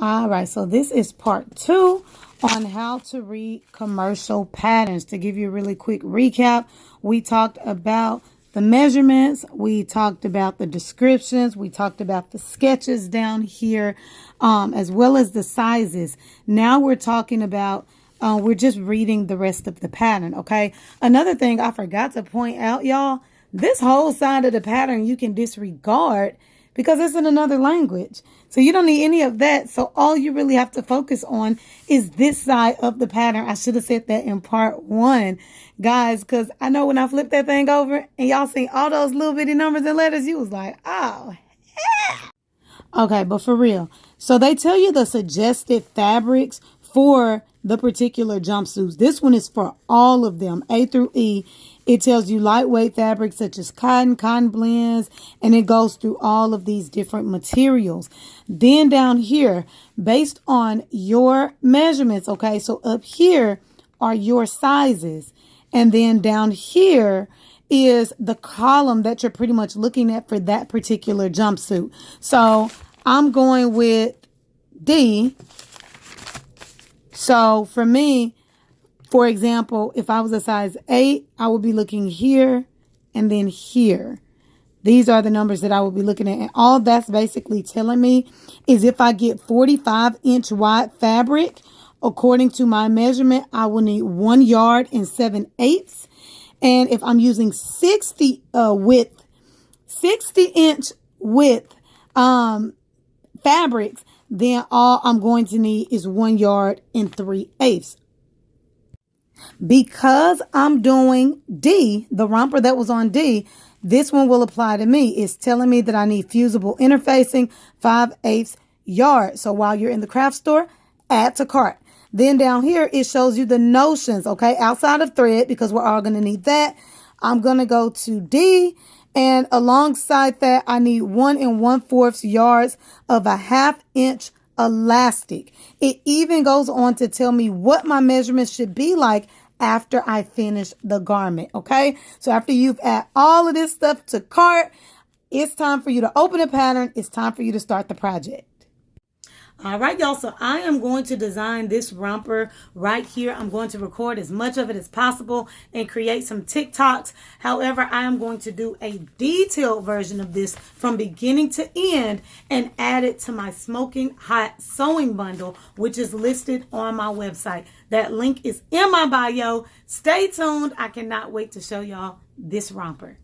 All right, so this is part 2 on how to read commercial patterns. To give you a really quick recap, we talked about the measurements, we talked about the descriptions, we talked about the sketches down here, as well as the sizes. Now we're talking about, we're just reading the rest of the pattern, okay? Another thing I forgot to point out, y'all, this whole side of the pattern you can disregard because it's in another language. So you don't need any of that. So all you really have to focus on is this side of the pattern. I should have said that in part 1, guys, because I know when I flipped that thing over and y'all seen all those little bitty numbers and letters, you was like, oh, yeah. Okay, but for real. So they tell you the suggested fabrics for the particular jumpsuits. This one is for all of them, A through E. It tells you lightweight fabrics such as cotton blends, and it goes through all of these different materials. Then down here, based on your measurements, okay, so up here are your sizes. And then down here is the column that you're pretty much looking at for that particular jumpsuit. So I'm going with D. So for me, for example, if I was a size 8, I would be looking here and then here. These are the numbers that I would be looking at. And all that's basically telling me is if I get 45-inch wide fabric, according to my measurement, I will need 1 yard and 7/8. And if I'm using 60-inch width fabrics, then all I'm going to need is 1 yard and 3/8. Because I'm doing D, the romper that was on D, this one will apply to me. It's telling me that I need fusible interfacing 5/8 yard. So while you're in the craft store, add to cart. Then down here, it shows you the notions, okay, outside of thread, because we're all going to need that. I'm going to go to D, and alongside that, I need 1 1/4 yards of a 1/2 inch elastic. It even goes on to tell me what my measurements should be like after I finish the garment, okay? So after you've added all of this stuff to cart, it's time for you to open a pattern. It's time for you to start the project. All right, y'all, so I am going to design this romper right here. I'm going to record as much of it as possible and create some TikToks. However, I am going to do a detailed version of this from beginning to end and add it to my smoking hot sewing bundle, which is listed on my website. That link is in my bio. Stay tuned. I cannot wait to show y'all this romper.